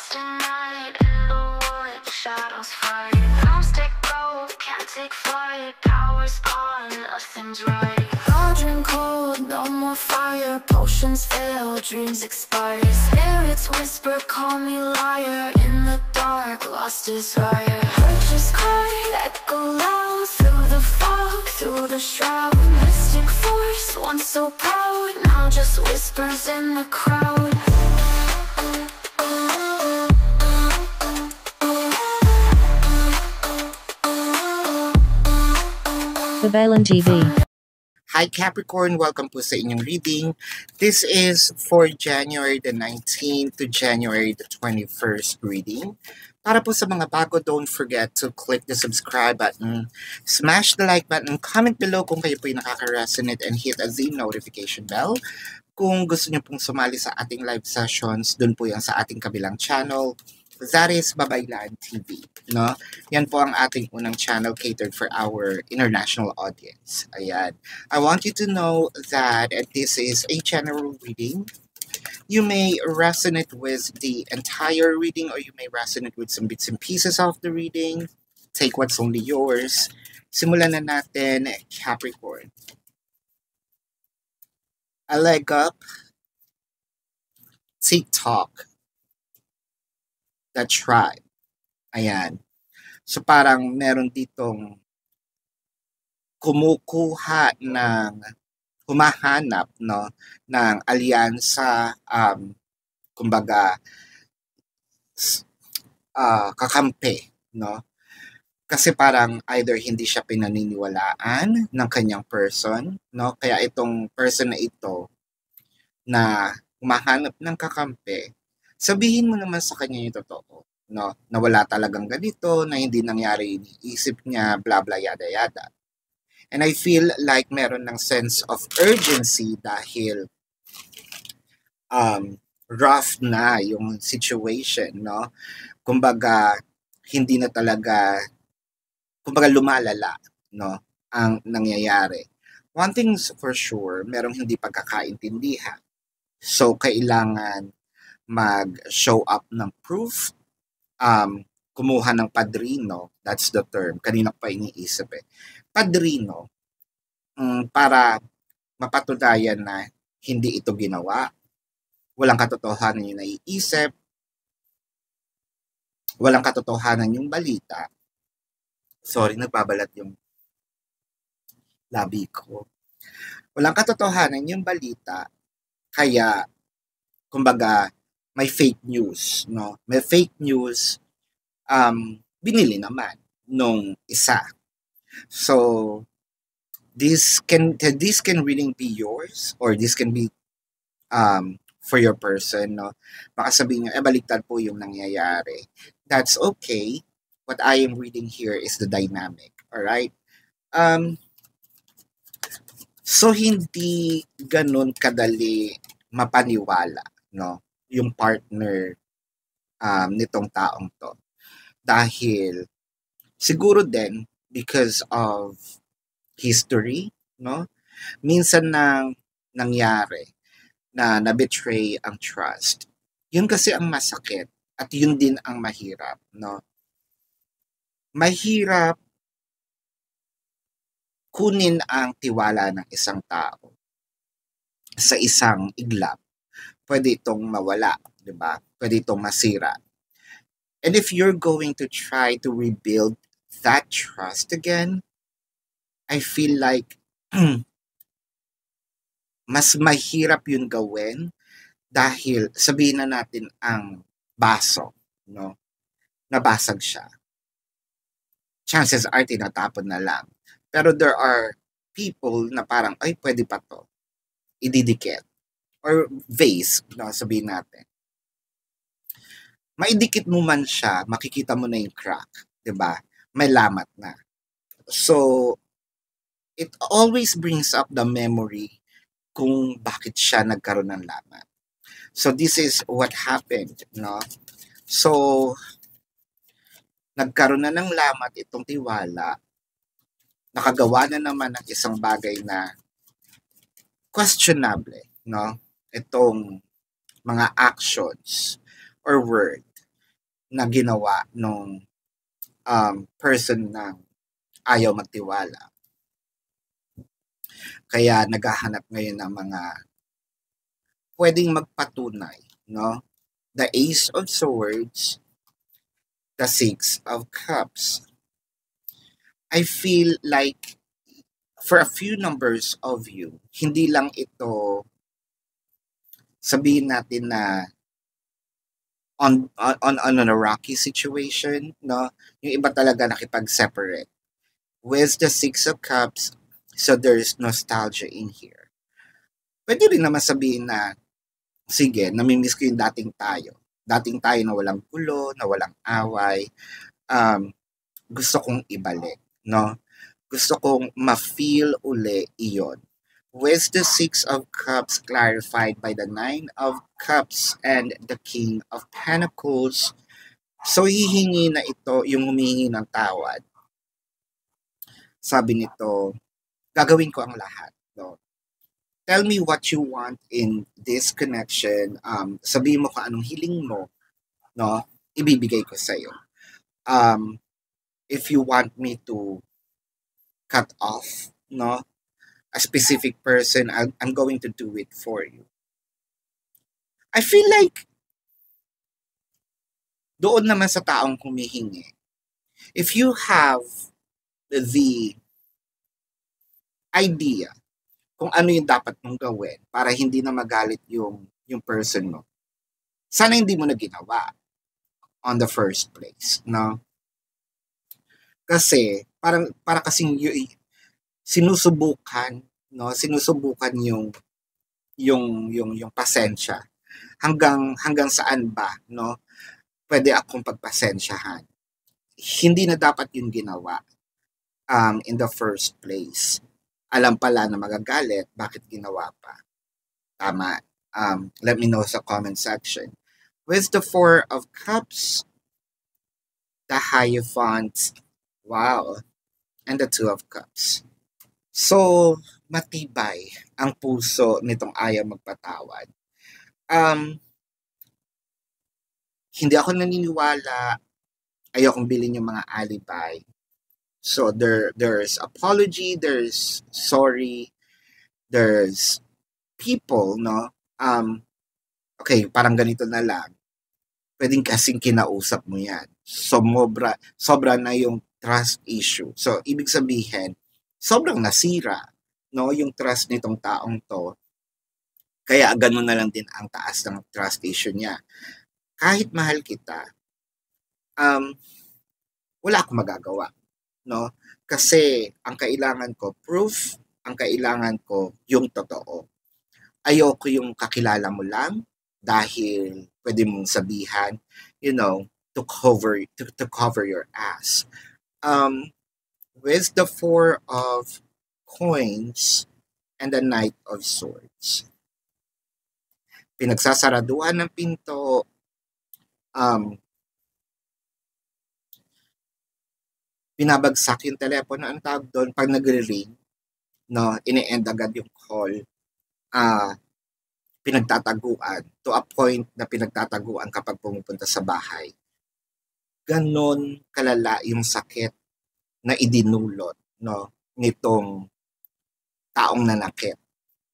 lost in night, in the wood, shadows fight. Gnomes take gold, can't take flight. Power's gone, nothing's right. Cauldron cold, no more fire. Potions fail, dreams expire. Spirits whisper, call me liar. In the dark, lost desire. Purchase cry, echo loud. Through the fog, through the shroud. Mystic force, once so proud, now just whispers in the crowd. Babalan TV. Hi Capricorn, welcome po sa inyong reading. This is for January the 19th to January the 21st reading. Para po sa mga bago, don't forget to click the subscribe button, smash the like button, comment below kung kayo po yung nakaka-resonate, and hit the notification bell. Kung gusto niyo pong sumali sa ating live sessions, dun po yan sa ating kabilang channel. That is Babaylan TV. No? Yan po ang ating unang channel catered for our international audience. Ayan. I want you to know that this is a general reading. You may resonate with the entire reading or you may resonate with some bits and pieces of the reading. Take what's only yours. Simulan na natin, Capricorn. A leg up. TikTok. The tribe. Ayan. So parang meron ditong humahanap no ng alyansa, kumbaga kakampi, no? Kasi parang either hindi siya pinaniniwalaan ng kanyang person, no? Kaya itong person na ito na humahanap ng kakampi, sabihin mo naman sa kanya yung totoo, no? Na wala talagang ganito, na hindi nangyari iniisip niya, bla bla yada yada. And I feel like meron ng sense of urgency dahil rough na yung situation, no? Kumbaga hindi na talaga, kumbaga lumalala, no? Ang nangyayari. One thing's for sure, merong hindi pagkakaintindihan. So kailangan mag-show up ng proof, kumuha ng padrino, that's the term, kanina pa iniisip padrino, para mapatunayan na hindi ito ginawa, walang katotohanan yung naiisip, walang katotohanan yung balita. Sorry, nagbabalat yung labi ko. Walang katotohanan yung balita, kaya, kumbaga, may fake news, no? May fake news, binili naman nung isa. So, this can really be yours or this can be for your person, no? Baka sabihin nyo, baliktad po yung nangyayari. That's okay. What I am reading here is the dynamic, alright? So, hindi ganun kadali mapaniwala, no? Yung partner nitong taong to. Dahil siguro din because of history, no? Minsan nang nangyari na na-betray ang trust. Yun kasi ang masakit at yun din ang mahirap, no? Mahirap kunin ang tiwala ng isang tao sa isang iglap. Pwede itong mawala, di ba? Pwede itong masira. And if you're going to try to rebuild that trust again, I feel like mas mahirap yun gawin dahil sabihin na natin ang baso, no? Nabasag siya. Chances are tinatapon na lang. Pero there are people na parang, ay, pwede pa to. Ididikit. Or vase, no, sabihin natin. Maidikit mo man siya, makikita mo na yung crack, 'di ba? May lamat na. So, it always brings up the memory kung bakit siya nagkaroon ng lamat. So, this is what happened, no? So, nagkaroon na ng lamat itong tiwala, nakagawa na naman ng isang bagay na questionable, no? Itong mga actions or word. na ginawa nung person na ayaw magtiwala. Kaya naghahanap ngayon ng mga pwedeng magpatunay, no? The Ace of Swords, the Six of Cups. I feel like for a few numbers of you, hindi lang ito sabihin natin na on a rocky situation, no? Yung iba talaga nakipag-separate. With the Six of Cups, so there's nostalgia in here. Pwede rin naman sabihin na, sige, namimiss ko yung dating tayo. Dating tayo na walang gulo, na walang away. Gusto kong ibalik, no? Gusto kong ma-feel uli iyon. With the Six of Cups clarified by the Nine of Cups and the King of Pentacles. So, hihingi na ito, yung humihingi ng tawad. Sabi nito, gagawin ko ang lahat. No? Tell me what you want in this connection. Sabihin mo kung anong hiling mo. No? Ibibigay ko sa'yo. If you want me to cut off, no? A specific person, I'm going to do it for you. I feel like doon naman sa taong humihingi, if you have the idea kung ano yung dapat mong gawin para hindi na magalit yung person mo, sana hindi mo na ginawa on the first place, no? Kasi para kasing sinusubukan, no? Sinusubukan yung pasensya. Hanggang saan ba, no? Pwede akong pagpasensyahan. Hindi na dapat yung ginawa in the first place. Alam pala na magagalit, bakit ginawa pa? Tama. Let me know sa comment section. With the Four of Cups, the Hierophant, wow, and the Two of Cups. So, matibay ang puso nitong ayaw magpatawad. Hindi ako naniniwala, ayokong bilhin yung mga alibi. So, there's apology, there's sorry, there's people, no? Okay, parang ganito na lang. Pwedeng kasing kinausap mo yan. Sobra na yung trust issue. So, ibig sabihin, sobrang nasira, no, yung trust nitong taong to. Kaya ganun na lang din ang taas ng trust issue niya. Kahit mahal kita, wala akong magagawa, no? Kasi ang kailangan ko proof, ang kailangan ko yung totoo. Ayoko yung kakilala mo lang dahil pwede mong sabihan, you know, to cover your ass. With the Four of Coins and the Knight of Swords. Pinagsasaraduhan ng pinto, binabagsak yung telepono, ang tawag doon, pag nagre-ring, no, ini-end agad yung call, pinagtataguan, to a point na pinagtataguan kapag pumupunta sa bahay. Ganon kalala yung sakit na idinulot, no, nitong taong nanakit,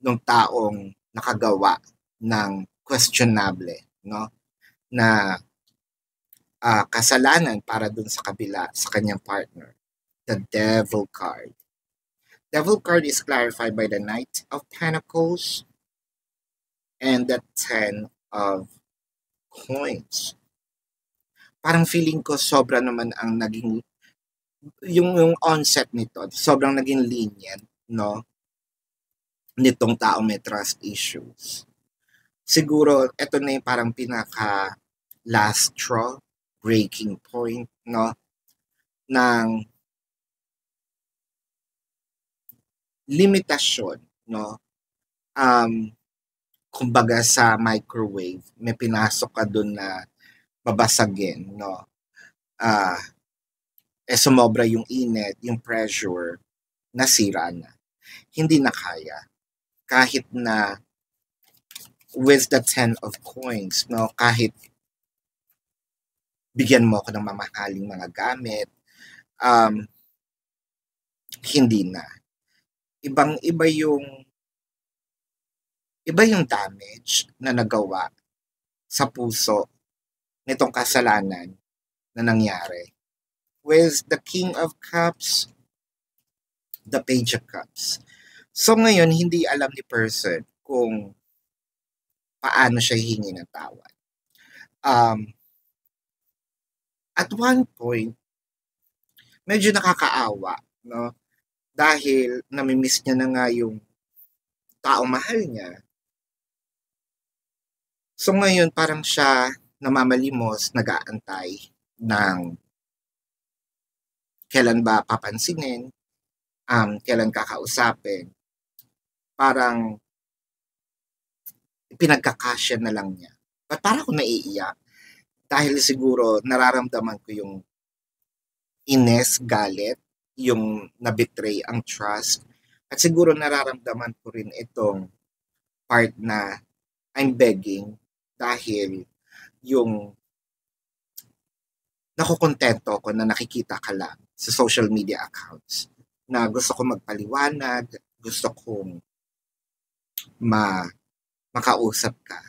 ng taong nakagawa ng questionable, no, na kasalanan para dun sa kabila, sa kanyang partner. The Devil card. Devil card is clarified by the Knight of Pentacles and the Ten of Coins. Parang feeling ko sobra naman ang naging yung onset nito, sobrang naging lenient, no, nitong tao may trust issues. Siguro ito na yung parang pinaka last straw, breaking point, no, ng limitasyon, no. Kumbaga sa microwave, may pinasok ka doon na babasagin, no. Sumobra yung init, yung pressure, nasira na. Hindi na kaya. Kahit na with the Ten of Coins, no, kahit bigyan mo ako ng mamahaling mga gamit, hindi na. Iba yung damage na nagawa sa puso nitong kasalanan na nangyari. With the King of Cups, the Page of Cups. So ngayon, hindi alam ni person kung paano siya hihingi ng tawad. At one point, medyo nakakaawa, no? Dahil namimiss niya na nga yung taong mahal niya. So ngayon, parang siya namamalimos, nag-aantay ng kailan ba papansinin, kailan kakausapin. Parang pinagkakasya na lang niya. But parang ako naiiyak dahil siguro nararamdaman ko yung ines, galit, yung nabetray ang trust. At siguro nararamdaman ko rin itong part na I'm begging dahil yung nakukontento ko na nakikita ka lang sa social media accounts na gusto ko magpaliwanag, gusto kong makausap ka.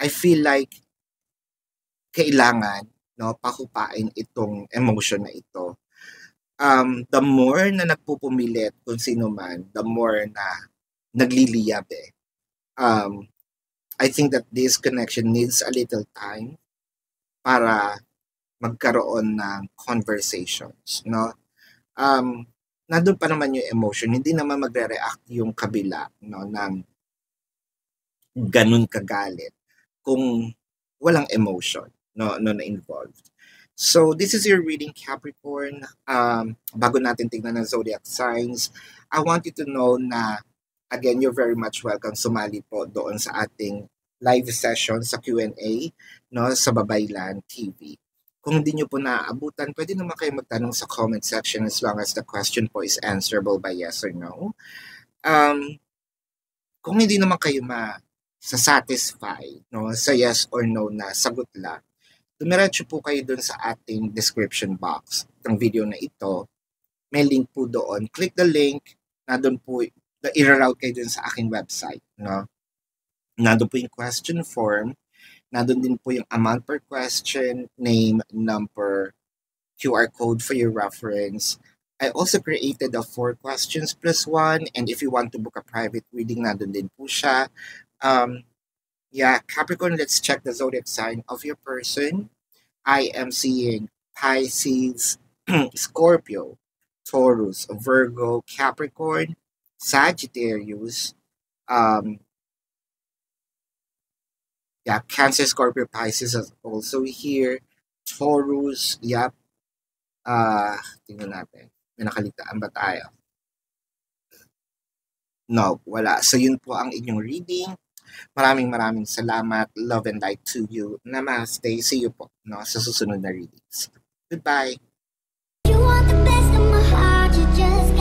I feel like kailangan pahupain itong emotion na ito. The more na nagpupumilit kung sino man, the more na nagliliyab I think that this connection needs a little time para magkaroon ng conversations, no? Nandun pa naman yung emotion, hindi naman magre-react yung kabila, no, ng ganun kagalit kung walang emotion, no na involved. So this is your reading, Capricorn. Bago natin tingnan ng zodiac signs, I want you to know na again, you're very much welcome sumali po doon sa ating live session sa Q&A, no, sa Babaylan TV. Kung hindi nyo po naaabutan, pwede naman kayo magtanong sa comment section as long as the question po is answerable by yes or no. Kung hindi naman kayo satisfy, no, sa yes or no na sagot lang, dumiretso po kayo dun sa ating description box ng video na ito. May link po doon. Click the link, na doon po i-route kayo dun sa aking website, no? Nandun po yung question form, nandun din po yung amount per question, name, number, QR code for your reference. I also created a 4 questions plus 1, and if you want to book a private reading, nandun din po siya. Capricorn, let's check the zodiac sign of your person. I am seeing Pisces, Scorpio, Taurus, Virgo, Capricorn, Sagittarius, Cancer, Scorpio, Pisces is also here. Taurus, tingnan natin. May nakalitaan ba tayo? No, wala. So yun po ang inyong reading. Maraming salamat. Love and light to you. Namaste. See you po sa susunod na readings. Goodbye. You want the best of my heart, you just